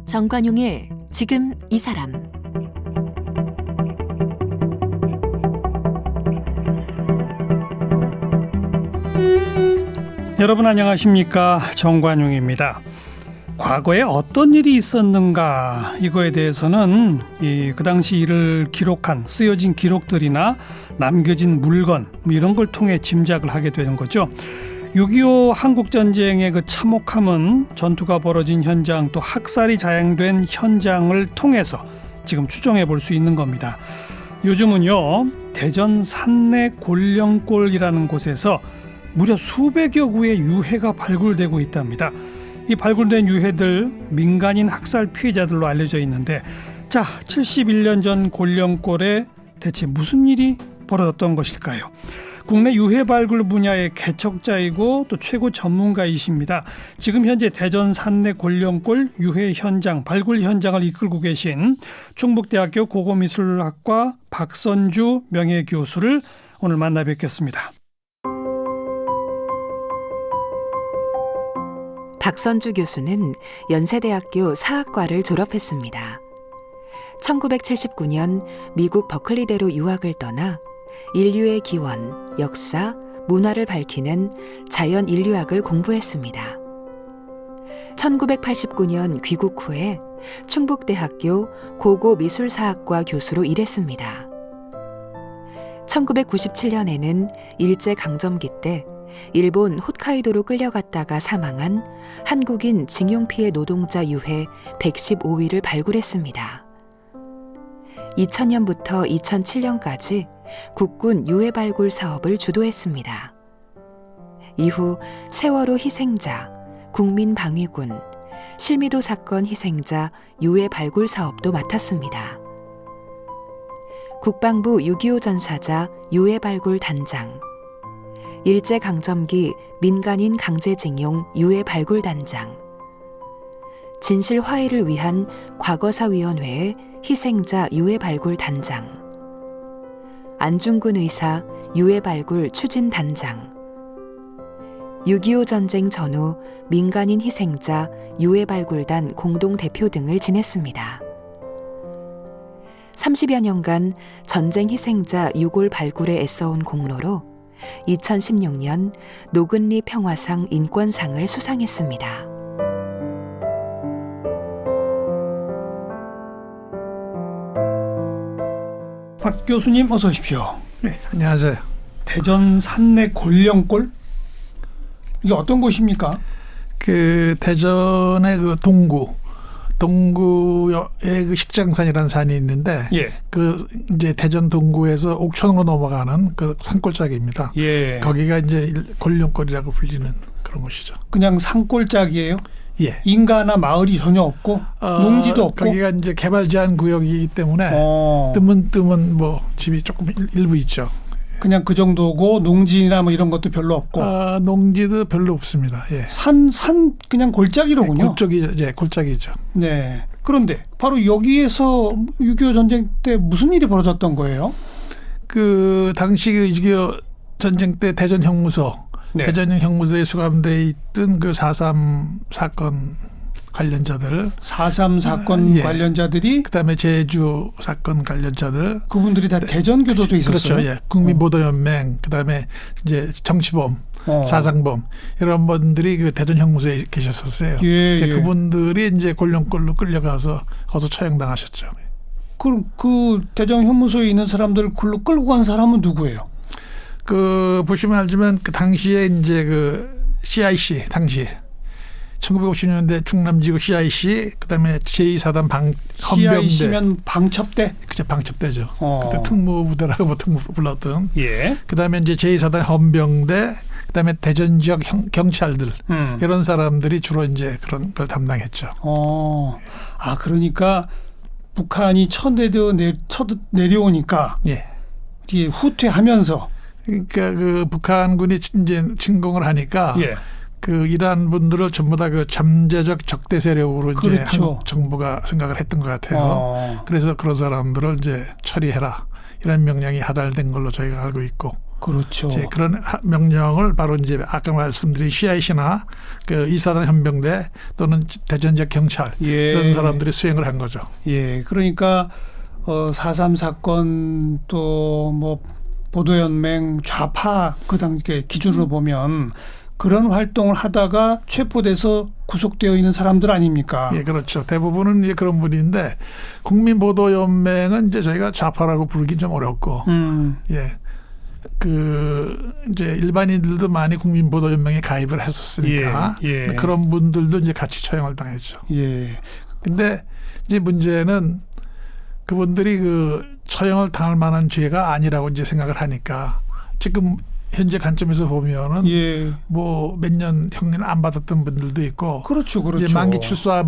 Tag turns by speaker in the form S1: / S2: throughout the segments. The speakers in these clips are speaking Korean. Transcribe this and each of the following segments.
S1: 정관용의 지금 이 사람.
S2: 여러분 안녕하십니까? 정관용입니다. 과거에 어떤 일이 있었는가 이거에 대해서는 그 당시 일을 기록한 쓰여진 기록들이나 남겨진 물건 이런 걸 통해 짐작을 하게 되는 거죠. 6.25 한국전쟁의 그 참혹함은 전투가 벌어진 현장 또 학살이 자행된 현장을 통해서 지금 추정해 볼 수 있는 겁니다. 요즘은요 대전 산내 곤령골이라는 곳에서 무려 수백여 구의 유해가 발굴되고 있답니다. 이 발굴된 유해들 민간인 학살 피해자들로 알려져 있는데, 자 71년 전 곤령골에 대체 무슨 일이 벌어졌던 것일까요? 국내 유해 발굴 분야의 개척자이고 또 최고 전문가이십니다. 지금 현재 대전 산내 곤령골 유해 현장 발굴 현장을 이끌고 계신 충북대학교 고고미술학과 박선주 명예교수를 오늘 만나 뵙겠습니다.
S1: 박선주 교수는 연세대학교 사학과를 졸업했습니다. 1979년 미국 버클리대로 유학을 떠나 인류의 기원, 역사, 문화를 밝히는 자연인류학을 공부했습니다. 1989년 귀국 후에 충북대학교 고고미술사학과 교수로 일했습니다. 1997년에는 일제강점기 때 일본 홋카이도로 끌려갔다가 사망한 한국인 징용피해 노동자 유해 115위를 발굴했습니다. 2000년부터 2007년까지 국군 유해 발굴 사업을 주도했습니다. 이후 세월호 희생자, 국민방위군, 실미도 사건 희생자 유해 발굴 사업도 맡았습니다. 국방부 6.25 전사자 유해 발굴 단장, 일제강점기 민간인 강제징용 유해 발굴 단장, 진실 화해를 위한 과거사위원회의 희생자 유해 발굴 단장, 안중근 의사 유해 발굴 추진 단장, 6.25 전쟁 전후 민간인 희생자 유해 발굴단 공동 대표 등을 지냈습니다. 30여 년간 전쟁 희생자 유골 발굴에 애써온 공로로 2016년 노근리 평화상 인권상을 수상했습니다.
S2: 박 교수님 어서 오십시오.
S3: 네, 안녕하세요.
S2: 대전 산내 곤령골? 이게 어떤 곳입니까?
S3: 그 대전의 그 동구의 그 식장산이라는 산이 있는데,
S2: 예.
S3: 그 이제 대전 동구에서 옥천으로 넘어가는 그 산골짜기입니다.
S2: 예.
S3: 거기가 이제 곤령골이라고 불리는 그런 곳이죠.
S2: 그냥 산골짜기예요?
S3: 예.
S2: 인가나 마을이 전혀 없고 농지도 없고.
S3: 거기가 이제 개발 제한 구역이기 때문에 뜨문 뭐 집이 조금 일부 있죠.
S2: 그냥 그 정도고 농지나 뭐 이런 것도 별로 없고.
S3: 농지도 별로 없습니다. 예.
S2: 산 그냥 골짜기로군요.
S3: 골짜기죠.
S2: 네. 그런데 바로 여기에서 6.25 전쟁 때 무슨 일이 벌어졌던 거예요?
S3: 그 당시 그 6.25 전쟁 때 대전 형무소,
S2: 네.
S3: 대전 형무소에 수감돼 있던 그 4.3 사건 관련자들,
S2: 4.3 사건
S3: 예.
S2: 관련자들이,
S3: 그다음에 제주 사건 관련자들,
S2: 그분들이 다 대전 교도소에 있었어요.
S3: 그렇죠. 예. 국민보도연맹, 그다음에 이제 정치범, 사상범 이런 분들이 그 대전 형무소에 계셨었어요.
S2: 예,
S3: 이제
S2: 예.
S3: 그분들이 이제 곤령골로 끌려가서 거기서 처형당하셨죠.
S2: 그럼 그 대전 형무소에 있는 사람들 끌고 간 사람은 누구예요?
S3: 그 보시면 알지만 그 당시에 이제 그 CIC 당시 1950년대 충남지구 CIC, 그다음에 제2사단 헌병대.
S2: CIC면 방첩대?
S3: 그죠, 방첩대죠. 그때 특무부대라고 보통 불렀던.
S2: 예.
S3: 그다음에 이제 제2사단 헌병대, 그다음에 대전 지역 경찰들 이런 사람들이 주로 이제 그런 걸 담당했죠.
S2: 그러니까 북한이 첫 내려오니까
S3: 예.
S2: 뒤에 후퇴하면서.
S3: 그러니까 그 북한군이 이제 침공을 하니까.
S2: 예.
S3: 그 이란 분들을 전부 다 그 잠재적 적대 세력으로 이제
S2: 그렇죠.
S3: 한국 정부가 생각을 했던 것 같아요. 그래서 그런 사람들을 이제 처리해라 이런 명령이 하달된 걸로 저희가 알고 있고.
S2: 그렇죠.
S3: 이제 그런 명령을 바로 이제 아까 말씀드린 CIC나 그 이사단 헌병대 또는 대전적 경찰 이런 사람들이 수행을 한 거죠.
S2: 예, 그러니까 4.3 사건 또 뭐 보도연맹 좌파 그 당시 기준으로 보면 그런 활동을 하다가 체포돼서 구속되어 있는 사람들 아닙니까?
S3: 예, 그렇죠. 대부분은 이제 그런 분인데 국민보도연맹은 이제 저희가 좌파라고 부르기 좀 어렵고, 예. 그 이제 일반인들도 많이 국민보도연맹에 가입을 했었으니까 그런 분들도 이제 같이 처형을 당했죠.
S2: 예.
S3: 근데 이제 문제는 그분들이 그 처형을 당할 만한 죄가 아니라고 이제 생각을 하니까 지금 현재 관점에서 보면은 뭐 몇 년 형량 안 받았던 분들도 있고,
S2: 그렇죠, 그렇죠.
S3: 이제 만기 출소할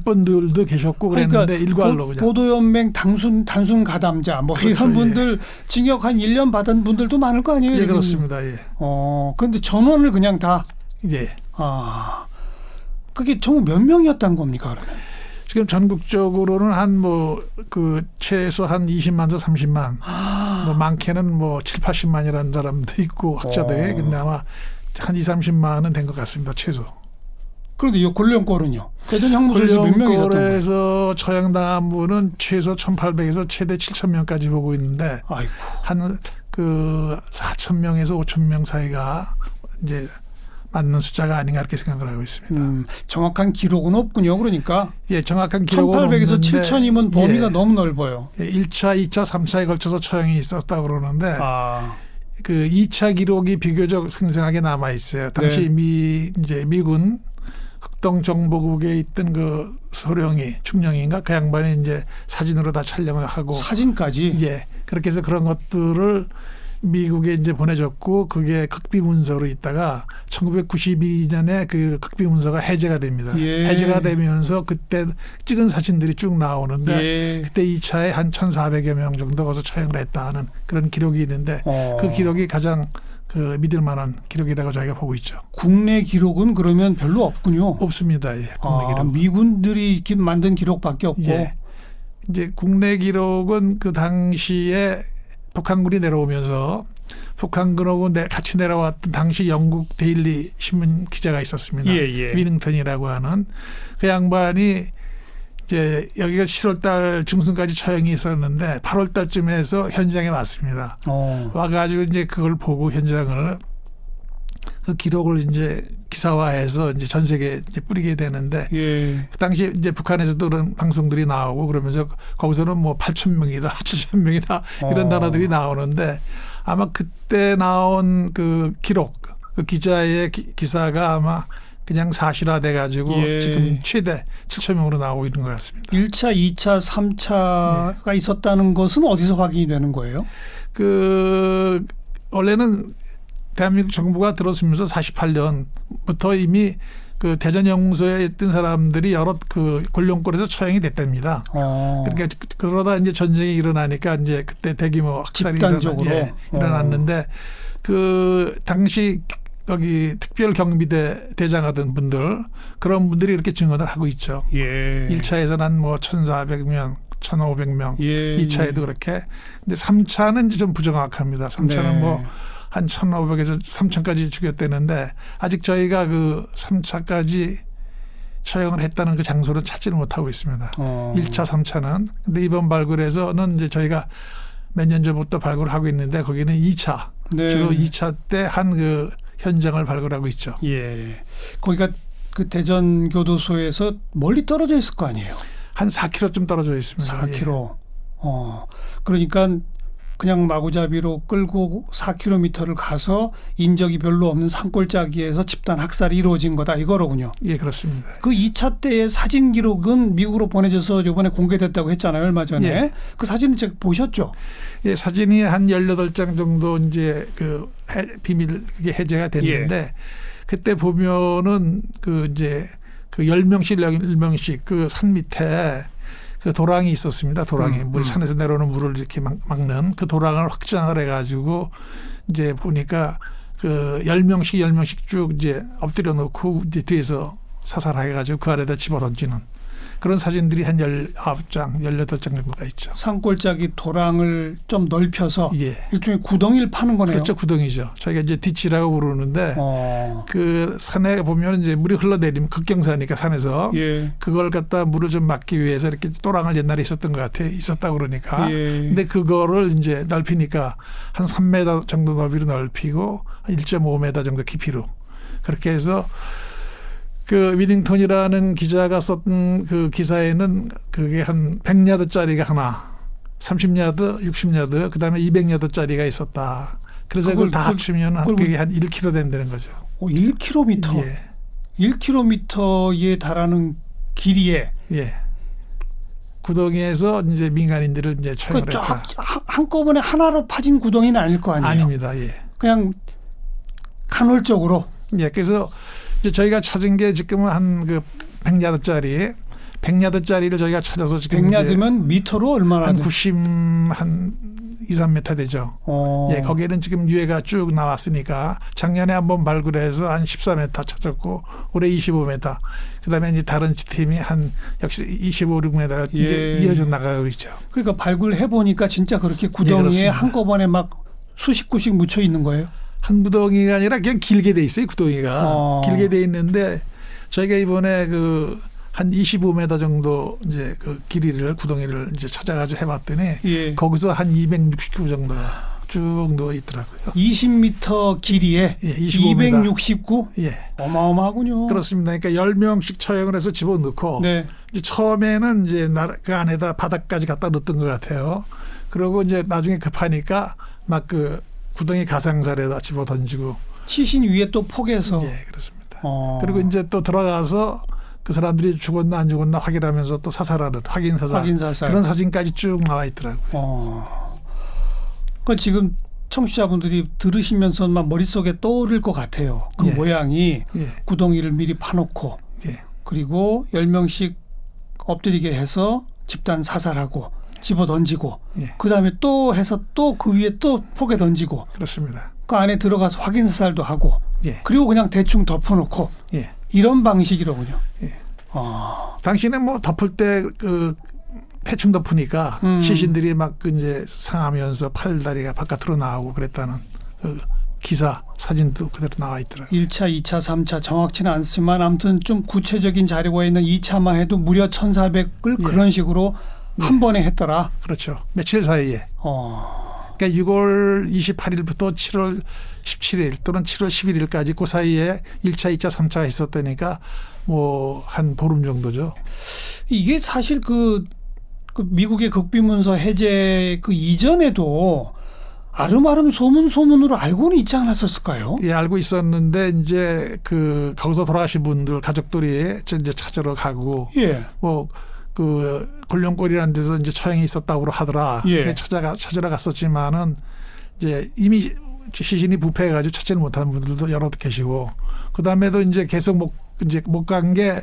S3: 분들도 계셨고 그랬는데 그러니까 일괄로 그냥
S2: 보도연맹 단순 가담자 뭐
S3: 그렇죠,
S2: 이런 분들 징역 한 1년 받은 분들도 많을 거 아니에요?
S3: 예, 그렇습니다. 예.
S2: 그런데 전원을 그냥 다 그게 총 몇 명이었단 겁니까, 그러면?
S3: 지금 전국적으로는 한 뭐 그 최소 한 20만에서 30만, 뭐 많게는 뭐 7, 80만이라는 사람도 있고 학자들이. 근데 아마 한 2, 30만은 된 것 같습니다, 최소. 그런데
S2: 이 권력골은요? 대전 형무소에서 몇 명이 있었던 거예요?
S3: 권력골에서 처형당한 분은 최소 1,800에서 최대 7,000명까지 보고 있는데, 한 그 4,000명에서 5,000명 사이가 이제 맞는 숫자가 아닌가 이렇게 생각을 하고 있습니다.
S2: 정확한 기록은 없군요. 그러니까
S3: 예, 정확한 기록은
S2: 1,800에서
S3: 없는데
S2: 7,000이면 범위가 너무 넓어요.
S3: 예, 1차, 2차, 3차에 걸쳐서 처형이 있었다고 그러는데 그 2차 기록이 비교적 생생하게 남아 있어요. 당시 미군 극동정보국에 있던 그 소령이 충령인가 그 양반이 이제 사진으로 다 촬영을 하고
S2: 사진까지
S3: 그렇게 해서 그런 것들을 미국에 이제 보내줬고 그게 극비 문서로 있다가 1992년에 그 극비 문서가 해제가 됩니다. 해제가 되면서 그때 찍은 사진들이 쭉 나오는데 그때 2차에 한 1,400여 명 정도 가서 처형을 했다 하는 그런 기록이 있는데 그 기록이 가장 그 믿을 만한 기록이라고 저희가 보고 있죠.
S2: 국내 기록은 그러면 별로 없군요.
S3: 없습니다. 예, 국내 기록.
S2: 미군들이 만든 기록밖에 없고.
S3: 이제 국내 기록은 그 당시에 북한군이 내려오면서 북한군하고 같이 내려왔던 당시 영국 데일리 신문 기자가 있었습니다. 위닝턴이라고 하는 그 양반이 이제 여기가 7월 달 중순까지 처형이 있었는데 8월 달쯤에서 현장에 왔습니다. 와가지고 이제 그걸 보고 현장을 그 기록을 이제 기사화해서 이제 전 세계에 이제 뿌리게 되는데 그 당시 이제 북한에서도 그런 방송들이 나오고 그러면서 거기서는 뭐 8,000명이다, 7,000명이다 이런 단어들이 나오는데 아마 그때 나온 그 기록, 그 기자의 기사가 아마 그냥 사실화돼 가지고 지금 최대 7,000명으로 나오고 있는 것 같습니다. 1차, 2차, 3차가 있었다는 것은 어디서 확인이 되는 거예요? 그 원래는 대한민국 정부가 들어서면서 48년부터 이미 그 대전 영무소에 있던 사람들이 여러 그 권력골에서 처형이 됐답니다. 그러니까 그러다 이제 전쟁이 일어나니까 이제 그때 대규모 학살이 일어났는데 그 당시 여기 특별경비대 대장하던 분들 그런 분들이 이렇게 증언을 하고 있죠. 1차에서는 한 뭐 1,400명, 1,500명, 2차에도 그렇게. 근데 3차는 이제 좀 부정확합니다. 3차는 뭐 한 1,500에서 3,000까지 죽였다는데 아직 저희가 그 3차까지 처형을 했다는 그 장소를 찾지를 못하고 있습니다. 1차, 3차는. 근데 이번 발굴에서는 이제 저희가 몇 년 전부터 발굴을 하고 있는데 거기는 2차, 주로 2차 때 한 그 현장을 발굴하고 있죠. 거기가 그 대전 교도소에서 멀리 떨어져 있을 거 아니에요? 한 4km쯤 떨어져 있습니다. 4km. 그러니까 그냥 마구잡이로 끌고 4km를 가서 인적이 별로 없는 산골짜기에서 집단 학살이 이루어진 거다 이거로군요. 예, 그렇습니다. 그 2차 때의 사진 기록은 미국으로 보내져서 이번에 공개됐다고 했잖아요. 얼마 전에. 그 사진은 제가 보셨죠? 예, 사진이 한 18장 정도 이제 그 비밀 그게 해제가 됐는데 그때 보면은 그 이제 그 10명씩 그 산 밑에 그 도랑이 있었습니다. 도랑이 물 산에서 내려오는 물을 이렇게 막는 그 도랑을 확장을 해가지고 이제 보니까 그 10명씩 쭉 이제 엎드려 놓고 이제 뒤에서 사살해 가지고 그 아래다 집어 던지는 그런 사진들이 한 19장, 18장 정도가 있죠.
S2: 산골짜기 도랑을 좀 넓혀서
S3: 예.
S2: 일종의 구덩이를 파는 거네요.
S3: 그렇죠. 구덩이죠. 저희가 이제 디치라고 부르는데 그 산에 보면 이제 물이 흘러내리면 급경사니까 산에서
S2: 예.
S3: 그걸 갖다 물을 좀 막기 위해서 이렇게 또랑을 옛날에 있었던 것 같아요. 있었다고 그러니까.
S2: 예.
S3: 근데 그거를 이제 넓히니까 한 3m 정도 너비로 넓히고 한 1.5m 정도 깊이로 그렇게 해서 그 위링턴이라는 기자가 썼던 그 기사에는 그게 한 100야드짜리가 하나, 30야드, 60야드, 그다음에 200야드짜리가 있었다. 그래서 그걸 다 합치면 그게 한 1km 된다는 거죠.
S2: 1km.
S3: 예.
S2: 1km에 달하는 길이에.
S3: 예. 구덩이에서 이제 민간인들을 이제 처형을 했다.
S2: 한꺼번에 하나로 파진 구덩이는 아닐 거 아니에요?
S3: 아닙니다. 예.
S2: 그냥 간헐적으로.
S3: 예. 그래서 이제 저희가 찾은 게 지금은 한 그 100야드짜리를 저희가 찾아서 지금
S2: 100야드면 미터로 얼마나
S3: 한 90, 한 2, 3m 되죠. 예, 거기에는 지금 유해가 쭉 나왔으니까 작년에 한번 발굴해서 한 14m 찾았고 올해 25m. 그다음에 이제 다른 팀이 한 역시 25, 6m
S2: 예.
S3: 이제 이어져 나가고 있죠.
S2: 그러니까 발굴해 보니까 진짜 그렇게 구덩이에
S3: 예,
S2: 한꺼번에 막 수십 구씩 묻혀 있는 거예요?
S3: 한 구덩이가 아니라 그냥 길게 돼 있어요. 구덩이가 길게 돼 있는데 저희가 이번에 그 한 25m 정도 이제 그 길이를 구덩이를 이제 찾아가지고 해봤더니
S2: 예.
S3: 거기서 한 269 정도가 쭉 누워 있더라고요.
S2: 20m 길이에
S3: 예, 25m.
S2: 269?
S3: 예.
S2: 어마어마하군요.
S3: 그렇습니다. 그러니까 10명씩 처형을 해서 집어넣고
S2: 네.
S3: 이제 처음에는 이제 그 안에다 바닥까지 갖다 넣었던 것 같아요. 그러고 이제 나중에 급하니까 막 그 구덩이 가상자리에다 집어 던지고
S2: 시신 위에 또 포개서.
S3: 예, 그렇습니다. 그리고 이제 또 들어가서 그 사람들이 죽었나 안 죽었나 확인하면서 또 사살하는 확인 사살 그런 사진까지 쭉 나와 있더라고요.
S2: 그러니까 지금 청취자분들이 들으시면서만 머릿속에 떠오를 것 같아요. 그
S3: 예.
S2: 모양이
S3: 예.
S2: 구덩이를 미리 파놓고
S3: 예.
S2: 그리고 10명씩 엎드리게 해서 집단 사살하고 집어 던지고
S3: 예.
S2: 그다음에 또 해서 또 그 위에 또 포개 던지고
S3: 그렇습니다.
S2: 그 안에 들어가서 확인 사살도 하고
S3: 예.
S2: 그리고 그냥 대충 덮어놓고
S3: 예.
S2: 이런 방식이로군요.
S3: 예. 당신은 뭐 덮을 때 그 대충 덮으니까 시신들이 막 이제 상하면서 팔다리가 바깥으로 나오고 그랬다는 그 기사 사진도 그대로 나와 있더라고요.
S2: 1차, 2차, 3차 정확치는 않지만 아무튼 좀 구체적인 자료가 있는 2차만 해도 무려 1,400을
S3: 예.
S2: 그런 식으로 한 번에 했더라.
S3: 그렇죠. 며칠 사이에. 그러니까 6월 28일부터 7월 17일 또는 7월 11일까지 그 사이에 1차, 2차, 3차가 있었다니까 뭐 한 보름 정도죠.
S2: 이게 사실 그 미국의 극비문서 해제 그 이전에도 아름아름 소문으로 알고는 있지 않았었을까요?
S3: 예, 알고 있었는데 이제 그 거기서 돌아가신 분들 가족들이 이제 찾으러 가고
S2: 예.
S3: 뭐 그 골룡골이라는 데서 이제 처형이 있었다고 하더라.
S2: 예.
S3: 찾으러 갔었지만은 이제 이미 시신이 부패해가지고 찾지를 못하는 분들도 여러 계시고 그 다음에도 이제 계속 못 간 게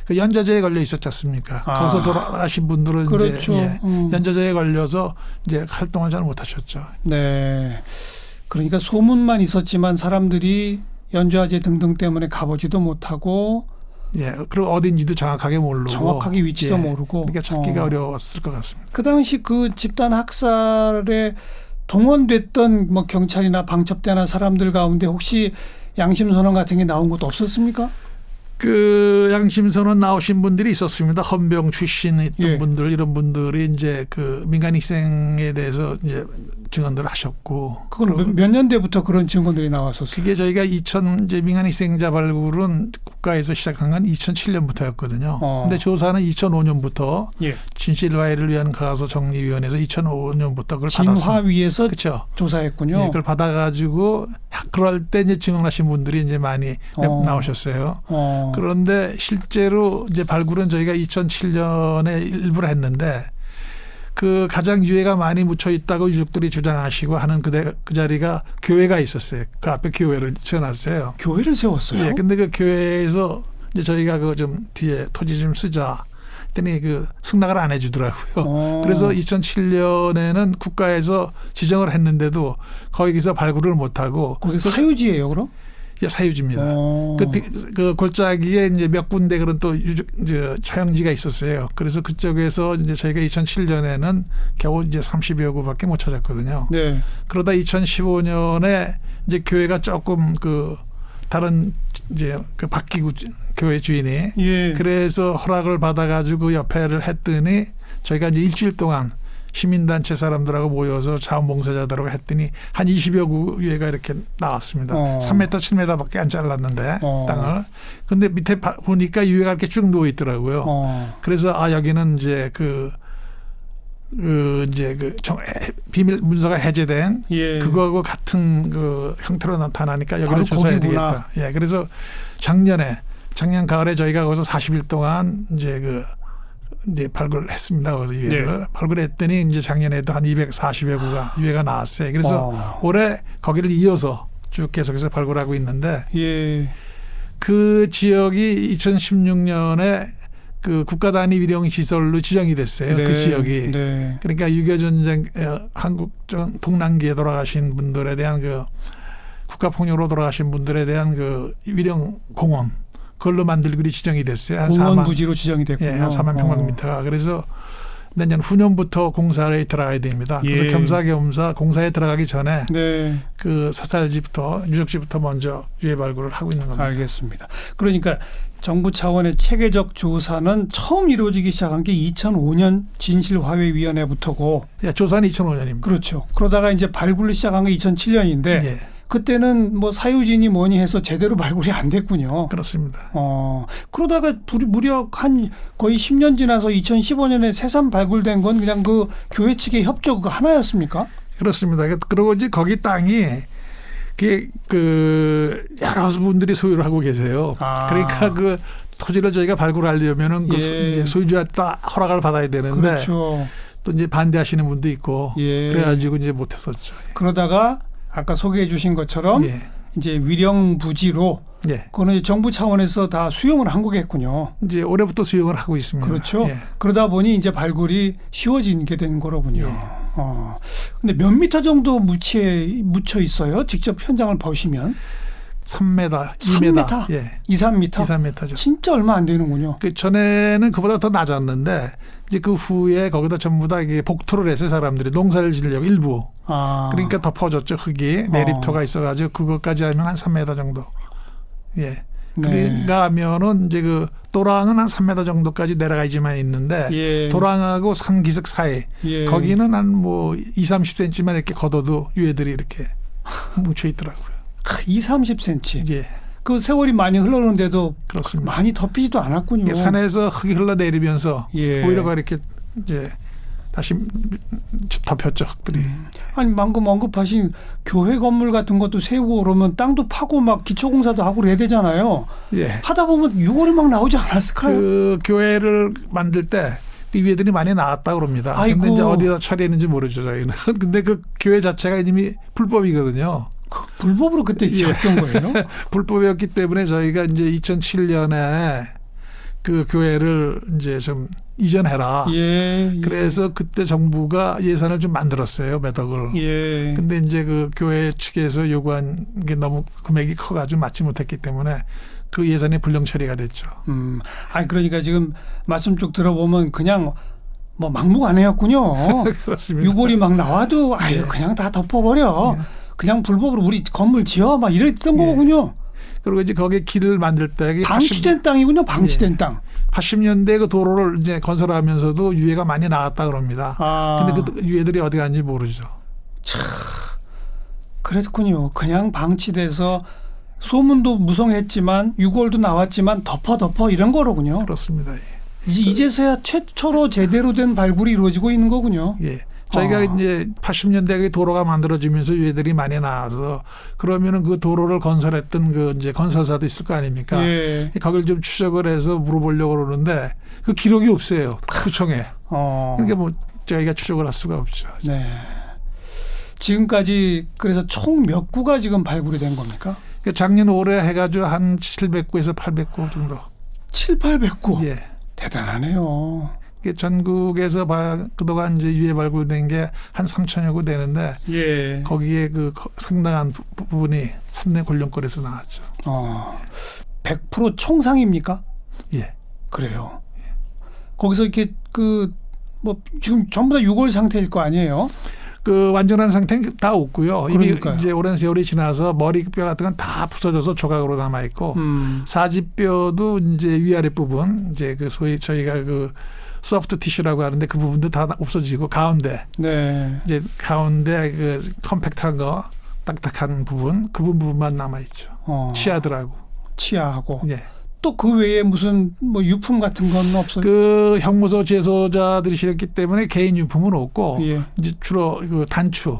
S3: 그 연좌제에 걸려 있었지 않습니까? 거기서 돌아가신 분들은
S2: 그렇죠.
S3: 이제 연좌제에 걸려서 이제 활동을 잘 못하셨죠.
S2: 네. 그러니까 소문만 있었지만 사람들이 연좌제 등등 때문에 가보지도 못하고
S3: 예, 그리고 어딘지도 정확하게 모르고
S2: 정확하게 위치도
S3: 예,
S2: 모르고
S3: 그러니까 찾기가 어려웠을 것 같습니다.
S2: 그 당시 그 집단 학살에 동원됐던 뭐 경찰이나 방첩대나 사람들 가운데 혹시 양심선언 같은 게 나온 것도 없었습니까?
S3: 그 양심선언 나오신 분들이 있었습니다. 헌병 출신 있던
S2: 예.
S3: 분들 이런 분들이 이제 그 민간 희생에 대해서 이제 증언들을 하셨고.
S2: 그건 몇 년대부터 그런 증언들이 나왔었어요?
S3: 그게 저희가 이제 민간 희생자 발굴은 국가에서 시작한 건 2007년부터였거든요. 근데 조사는 2005년부터
S2: 예.
S3: 진실화해를 위한 가서 정리위원회에서 2005년부터 그걸 받았습니다.
S2: 진화위에서
S3: 그렇죠.
S2: 조사했군요.
S3: 예, 그걸 받아가지고 그럴 때 이제 증언하신 분들이 이제 많이 나오셨어요. 그런데 실제로 이제 발굴은 저희가 2007년에 일부러 했는데 그 가장 유해가 많이 묻혀 있다고 유족들이 주장하시고 하는 그 자리가 교회가 있었어요. 그 앞에 교회를 지어놨어요.
S2: 교회를 세웠어요?
S3: 예, 근데 그 교회에서 이제 저희가 그 좀 뒤에 토지 좀 쓰자. 했더니 그 승낙을 안 해주더라고요. 그래서 2007년에는 국가에서 지정을 했는데도 거기서 발굴을 못하고.
S2: 거기 사유지예요, 그럼?
S3: 예, 사유지입니다. 그 골짜기에 이제 몇 군데 그런 또 촬영지가 있었어요. 그래서 그쪽에서 이제 저희가 2007년에는 겨우 이제 30여 구밖에 못 찾았거든요.
S2: 네.
S3: 그러다 2015년에 이제 교회가 조금 그 다른 이제 그 바뀌고 교회 주인이
S2: 예.
S3: 그래서 허락을 받아가지고 협회를 했더니 저희가 이제 일주일 동안 시민단체 사람들하고 모여서 자원봉사자들하고 했더니 한 20여 구회가 이렇게 나왔습니다. 3m, 7m밖에 안 잘랐는데 땅을. 근데 밑에 보니까 유해가 이렇게 쭉 누워 있더라고요. 그래서 여기는 이제 비밀 문서가 해제된
S2: 예.
S3: 그거하고 같은 그 형태로 나타나니까 여기를 조사해야
S2: 거기구나.
S3: 되겠다. 예, 그래서 작년 가을에 저희가 거기서 40일 동안 이제 발굴했습니다. 거기서 유해를
S2: 네.
S3: 발굴했더니 이제 작년에도 한 240여 구가 유해가 나왔어요. 그래서 올해 거기를 이어서 쭉 계속해서 발굴하고 있는데
S2: 예.
S3: 그 지역이 2016년에 그 국가 단위 위령 시설로 지정이 됐어요.
S2: 네.
S3: 그 지역이.
S2: 네.
S3: 그러니까 6.25 전쟁 한국 동남기에 돌아가신 분들에 대한 그 국가폭력으로 돌아가신 분들에 대한 그 위령 공원 그걸로 만들기로 지정이 됐어요. 한
S2: 공원
S3: 4만
S2: 부지로 지정이 됐군요.
S3: 한 4만 평방미터가. 그래서 내년 후년부터 공사에 들어가야 됩니다. 그래서
S2: 예.
S3: 겸사겸사 공사에 들어가기 전에
S2: 네.
S3: 그 사살지부터 유적지부터 먼저 유해 발굴을 하고 있는 겁니다.
S2: 알겠습니다. 그러니까 정부 차원의 체계적 조사는 처음 이루어지기 시작한 게 2005년 진실화훼위원회부터고.
S3: 예, 조사는 2005년입니다.
S2: 그렇죠. 그러다가 이제 발굴을 시작한 게 2007년인데
S3: 예.
S2: 그때는 뭐 사유진이 뭐니 해서 제대로 발굴이 안 됐군요.
S3: 그렇습니다.
S2: 그러다가 무려 한 거의 10년 지나서 2015년에 새삼 발굴된 건 그냥 그 교회 측의 협조 그 하나였습니까?
S3: 그렇습니다. 그리고 이제 거기 땅이 그 여러 분들이 소유를 하고 계세요. 그러니까 그 토지를 저희가 발굴하려면은 그
S2: 예.
S3: 이제 소유주한테 허락을 받아야 되는데
S2: 그렇죠.
S3: 또 이제 반대하시는 분도 있고
S2: 예.
S3: 그래가지고 이제 못했었죠.
S2: 그러다가 아까 소개해 주신 것처럼
S3: 예.
S2: 이제 위령 부지로
S3: 예.
S2: 그거는 정부 차원에서 다 수용을 한 거겠군요.
S3: 이제 올해부터 수용을 하고 있습니다.
S2: 그렇죠.
S3: 예.
S2: 그러다 보니 이제 발굴이 쉬워지게 된 거로군요. 근데 몇 미터 정도 묻혀 있어요? 직접 현장을 보시면
S3: 3m,
S2: 3m?
S3: 2m, 예.
S2: 2, 3m?
S3: 2-3m죠.
S2: 진짜 얼마 안 되는군요.
S3: 그 전에는 그보다 더 낮았는데 이제 그 후에 거기다 전부 다 이게 복토를 해서 사람들이 농사를 지으려고 일부. 그러니까 덮어졌죠. 흙이 내립토가 있어가지고 그것까지 하면 한 3m 정도. 예. 그러니까 하면은 이제 그 도랑은 한 3m 정도까지 내려가야지만 있는데
S2: 예.
S3: 도랑하고 산기슭 사이
S2: 예.
S3: 거기는 한 뭐 20-30cm만 이렇게 걷어도 유해들이 이렇게 뭉쳐 있더라고요.
S2: 20-30cm.
S3: 예.
S2: 그 세월이 많이 흘러오는데도
S3: 그렇습니다.
S2: 많이 덮이지도 않았군요.
S3: 산에서 흙이 흘러내리면서
S2: 예.
S3: 오히려 이렇게 이제 다시 덮였죠, 흙들이.
S2: 아니 방금 언급하신 교회 건물 같은 것도 세우고 그러면 땅도 파고 막 기초공사도 하고 그래야 되잖아요.
S3: 예.
S2: 하다 보면 6월이 막 나오지 않았을까요?
S3: 그 교회를 만들 때 그 위에들이 많이 나왔다 그럽니다. 근데 이제 어디다 처리했는지 모르죠, 저희는. 근데 그 교회 자체가 이미 불법이거든요.
S2: 불법으로 그때 지었던 거예요?
S3: 불법이었기 때문에 저희가 이제 2007년에 그 교회를 이제 좀 이전해라.
S2: 예.
S3: 그래서 그때 정부가 예산을 좀 만들었어요, 몇 억을.
S2: 예.
S3: 근데 이제 그 교회 측에서 요구한 게 너무 금액이 커가지고 맞지 못했기 때문에 그 예산이 불령 처리가 됐죠.
S2: 아니 그러니까 지금 말씀 쭉 들어보면 그냥 뭐 막무가내였군요.
S3: 그렇습니다.
S2: 6월이 막 나와도 아유 그냥 다 덮어버려. 그냥 불법으로 우리 건물 지어 막 이랬던 거군요.
S3: 그리고 이제 거기에 길을 만들 때
S2: 방치된 땅이군요. 방치된 땅.
S3: 80년대 그 도로를 이제 건설하면서도 유해가 많이 나왔다 그럽니다. 근데 그 유해들이 어디 갔는지 모르죠.
S2: 참 그랬군요. 그냥 방치돼서 소문도 무성했지만 6월도 나왔지만 덮어 이런 거로군요.
S3: 그렇습니다. 예.
S2: 이제서야 최초로 제대로 된 발굴이 이루어지고 있는 거군요.
S3: 예. 저희가 이제 80년대에 도로가 만들어지면서 유해들이 많이 나와서 그러면은 그 도로를 건설했던 그 이제 건설사도 있을 거 아닙니까?
S2: 예.
S3: 거기를 좀 추적을 해서 물어보려고 그러는데 그 기록이 없어요. 구청에. 그러니까 뭐 저희가 추적을 할 수가 없죠.
S2: 네. 지금까지 그래서 총 몇 구가 지금 발굴이 된 겁니까?
S3: 작년 올해 해가지고 한 700구에서 800구 정도.
S2: 700, 800구.
S3: 예.
S2: 대단하네요.
S3: 전국에서 그동안 이제 유해 발굴된 게 한 3천여 구 되는데
S2: 예.
S3: 거기에 그 상당한 부분이 삼내 관련권에서 나왔죠.
S2: 100% 총상입니까?
S3: 예.
S2: 그래요. 거기서 이렇게 뭐 지금 전부 다 6월 상태일 거 아니에요?
S3: 그 완전한 상태는 다 없고요.
S2: 그러니까요.
S3: 이미 이제 오랜 세월이 지나서 머리뼈 같은 건 다 부서져서 조각으로 남아 있고 사지뼈도 이제 위아래 부분 이제 그 소위 저희가 그 소프트 티슈라고 하는데 그 부분도 다 없어지고 가운데
S2: 네.
S3: 이제 가운데 그 컴팩트한 거 딱딱한 부분 그 부분만 남아 있죠. 치아들하고.
S2: 치아하고.
S3: 예.
S2: 또 그 외에 무슨 뭐 유품 같은 건 없어요?
S3: 그 형무소 제소자들이 실었기 때문에 개인 유품은 없고
S2: 예.
S3: 이제 주로 그 단추.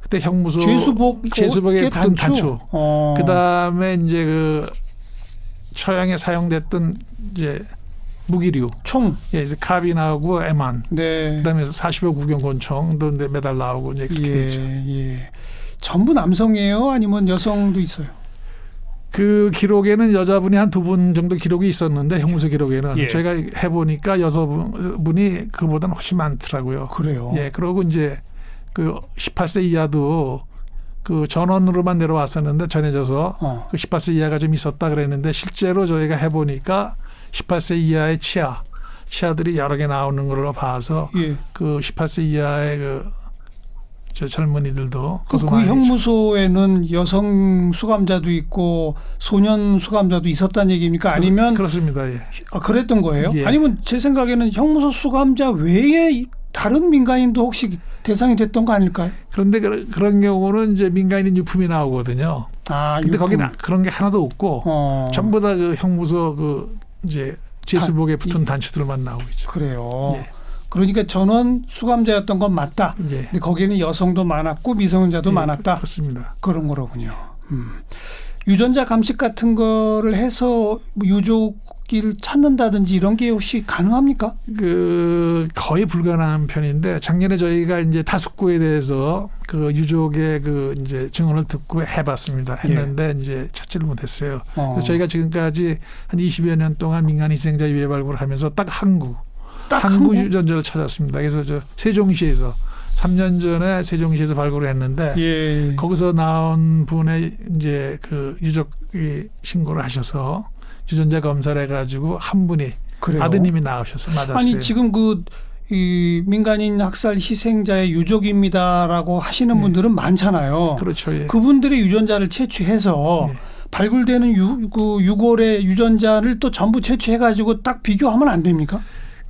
S3: 그때 형무소
S2: 제수복에
S3: 붙은 단추. 그다음에 이제 그 처형에 사용됐던 이제 무기류.
S2: 총.
S3: 예, 이제 카빈하고 에만.
S2: 네.
S3: 그다음에 40여 구경 권총도 매달 나오고 이제 그렇게 됐죠.
S2: 예. 전부 남성이에요? 아니면 여성도 있어요?
S3: 그 기록에는 여자분이 한 2분 정도 기록이 있었는데 형무소 기록에는
S2: 예.
S3: 제가 해보니까 여성분이 그보다는 훨씬 많더라고요.
S2: 그래요.
S3: 예, 그러고 이제 그 18세 이하도 그 전원으로만 내려왔었는데 전해져서 그 18세 이하가 좀 있었다 그랬는데 실제로 저희가 해보니까 18세 이하의 치아들이 여러 개 나오는 걸로 봐서
S2: 예.
S3: 그 18세 이하의 저 젊은이들도
S2: 그 형무소에는 여성 수감자도 있고 소년 수감자도 있었다는 얘기입니까? 아니면
S3: 그렇습니다. 예.
S2: 그랬던 거예요?
S3: 예.
S2: 아니면 제 생각에는 형무소 수감자 외에 다른 민간인도 혹시 대상이 됐던 거 아닐까요?
S3: 그런데 그런 경우는 이제 민간인 유품이 나오거든요. 근데 거기는 그런 게 하나도 없고 전부 다 그 형무소 그 이제 제수복에 붙은 단추들만 나오고 있죠.
S2: 그래요.
S3: 예.
S2: 그러니까 전원 수감자였던 건 맞다.
S3: 예.
S2: 근데 거기는 여성도 많았고 미성년자도
S3: 예,
S2: 많았다.
S3: 그렇습니다.
S2: 그런 거로군요. 유전자 감식 같은 거를 해서 유족을 찾는다든지 이런 게 혹시 가능합니까?
S3: 그 거의 불가능한 편인데 작년에 저희가 이제 5구에 대해서 그 유족의 그 이제 증언을 듣고 해봤습니다. 했는데 이제 찾지를 못했어요. 그래서 저희가 지금까지 한 20여 년 동안 민간 희생자 유해 발굴을 하면서 딱 한 구 유전자를 찾았습니다. 그래서 저 세종시에서 3년 전에 세종시에서 발굴을 했는데
S2: 예.
S3: 거기서 나온 분의 이제 그 유족이 신고를 하셔서 유전자 검사를 해가지고 한 분이
S2: 그래요?
S3: 아드님이 나오셔서 맞았어요.
S2: 아니 지금 이 민간인 학살 희생자의 유족입니다라고 하시는 분들은 많잖아요.
S3: 그렇죠. 예.
S2: 그분들의 유전자를 채취해서 발굴되는 유골의 유전자를 또 전부 채취해가지고 딱 비교하면 안 됩니까?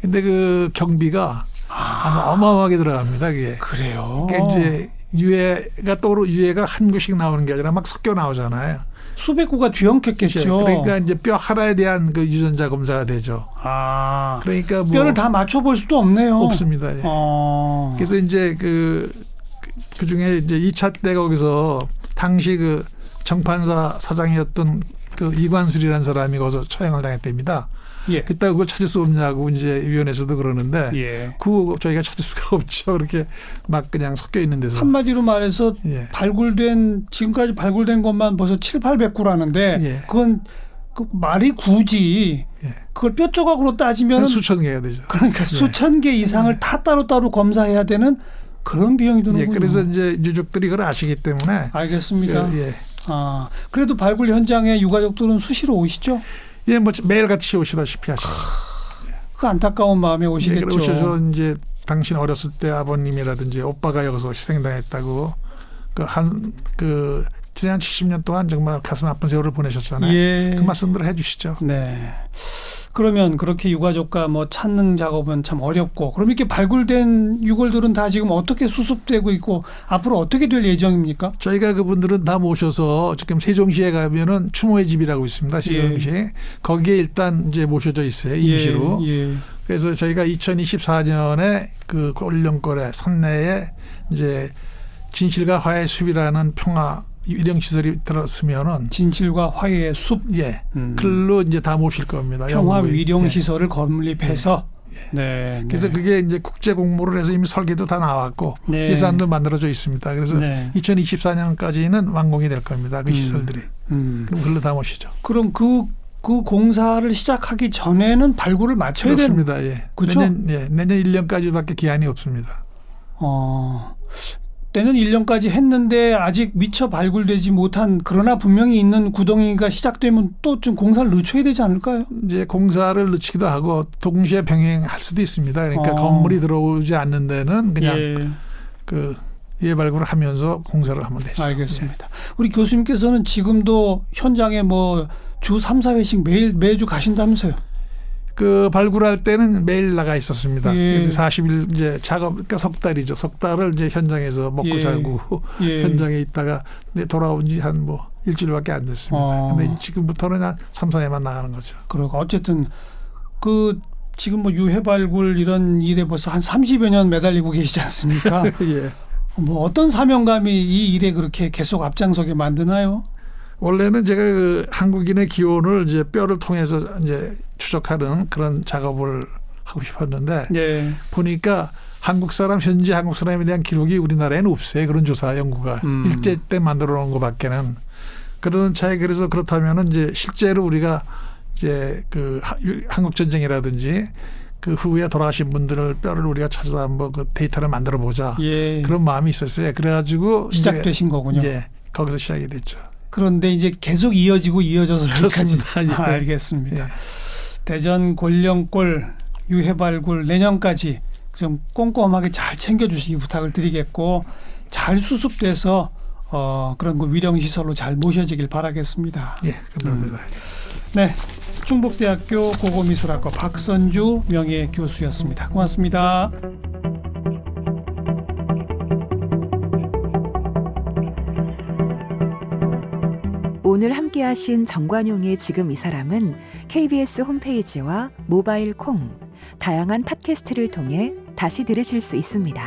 S3: 근데 그 경비가 아마 어마어마하게 들어갑니다. 그게.
S2: 그래요.
S3: 그러니까 이제 유해가 한 구씩 나오는 게 아니라 막 섞여 나오잖아요.
S2: 수백 구가 뒤엉켰겠죠.
S3: 그러니까 이제 뼈 하나에 대한 그 유전자 검사가 되죠. 그러니까
S2: 뼈를 다 맞춰볼 수도 없네요.
S3: 없습니다. 예. 그래서 이제 그 중에 이제 2차 때 거기서 당시 그 정판사 사장이었던 그 이관술이라는 사람이 거기서 처형을 당했답니다.
S2: 예.
S3: 그때 그걸 찾을 수 없냐고 이제 위원회에서도 그러는데
S2: 예.
S3: 그거 저희가 찾을 수가 없죠. 그렇게 막 그냥 섞여 있는 데서.
S2: 한마디로 말해서
S3: 예.
S2: 지금까지 발굴된 것만 벌써 700~800구라는데
S3: 예.
S2: 그건 그 말이 굳이 그걸 뼈 조각으로 따지면
S3: 수천 개가 되죠.
S2: 그러니까 수천 개 이상을 다 따로따로 검사해야 되는 그런 비용이 드는군요.
S3: 그래서 이제 유족들이 그걸 아시기 때문에.
S2: 알겠습니다. 그래도 발굴 현장에 유가족들은 수시로 오시죠?
S3: 예, 뭐 매일같이 오시다시피 하시죠.
S2: 그 안타까운 마음에 오시겠죠.
S3: 예, 오셔서 이제 당신 어렸을 때 아버님이라든지 오빠가 여기서 희생당했다고 지난 70년 동안 정말 가슴 아픈 세월을 보내셨잖아요.
S2: 예.
S3: 그 말씀들을 해주시죠.
S2: 네. 그러면 그렇게 유가족과 뭐 찾는 작업은 참 어렵고 그럼 이렇게 발굴된 유골들은 다 지금 어떻게 수습되고 있고 앞으로 어떻게 될 예정입니까?
S3: 저희가 그분들은 다 모셔서 지금 세종시에 가면은 추모의 집이라고 있습니다. 세종시. 거기에 일단 이제 모셔져 있어요. 임시로. 그래서 저희가 2024년에 그 올령골에 산내에 이제 진실과 화해의 숲이라는 평화 위령시설이 들었으면은
S2: 진실과 화해의 숲.
S3: 글로 이제 다 모실 겁니다.
S2: 평화 위령시설을 건립해서. 네.
S3: 그래서 그게 이제 국제 공모를 해서 이미 설계도 다 나왔고 예산도 만들어져 있습니다. 그래서 2024년까지는 완공이 될 겁니다. 그 시설들이. 그럼 글로 다 모시죠.
S2: 그럼 그 그 공사를 시작하기 전에는 발굴을 마쳐야 되는
S3: 그렇습니다. 예.
S2: 그렇죠?
S3: 내년 1년까지밖에 기한이 없습니다.
S2: 때는 1년까지 했는데 아직 미처 발굴되지 못한 그러나 분명히 있는 구덩이가 시작되면 또 좀 공사를 늦춰야 되지 않을까요?
S3: 이제 공사를 늦추기도 하고 동시에 병행할 수도 있습니다. 그러니까 건물이 들어오지 않는 데는 그냥 그 예발굴을 하면서 공사를 하면 되죠.
S2: 알겠습니다. 우리 교수님께서는 지금도 현장에 뭐 주 3, 4회씩 매주 가신다면서요?
S3: 그 발굴할 때는 매일 나가 있었습니다.
S2: 예.
S3: 그래서 40일 이제 작업, 그러니까 석 달이죠. 석 달을 이제 현장에서 먹고 자고 현장에 있다가 돌아온 지 한 뭐 일주일밖에 안 됐습니다. 근데 지금부터는 한 3, 4회만 나가는 거죠.
S2: 그러고 어쨌든 그 지금 뭐 유해 발굴 이런 일에 벌써 한 30여 년 매달리고 계시지 않습니까?
S3: 예.
S2: 뭐 어떤 사명감이 이 일에 그렇게 계속 앞장서게 만드나요?
S3: 원래는 제가 그 한국인의 기원을 이제 뼈를 통해서 이제 추적하는 그런 작업을 하고 싶었는데 보니까 현재 한국 사람에 대한 기록이 우리나라에는 없어요. 그런 조사 연구가 일제 때 만들어 놓은 것밖에는. 그러는 차에 그래서 그렇다면은 이제 실제로 우리가 이제 그 한국 전쟁이라든지 그 후에 돌아가신 분들을 뼈를 우리가 찾아서 한번 그 데이터를 만들어 보자. 그런 마음이 있었어요. 그래가지고
S2: 시작되신 거군요.
S3: 이제 거기서 시작이 됐죠.
S2: 그런데 이제 계속 이어져서 여기까지.
S3: 예.
S2: 알겠습니다.
S3: 예.
S2: 대전 골령골 유해 발굴 내년까지 좀 꼼꼼하게 잘 챙겨주시기 부탁을 드리겠고 잘 수습돼서 그런 그 위령 시설로 잘 모셔지길 바라겠습니다.
S3: 예, 감사합니다.
S2: 네, 충북대학교 고고미술학과 박선주 명예교수였습니다. 고맙습니다.
S1: 오늘 함께하신 정관용의 지금 이 사람은 KBS 홈페이지와 모바일 콩, 다양한 팟캐스트를 통해 다시 들으실 수 있습니다.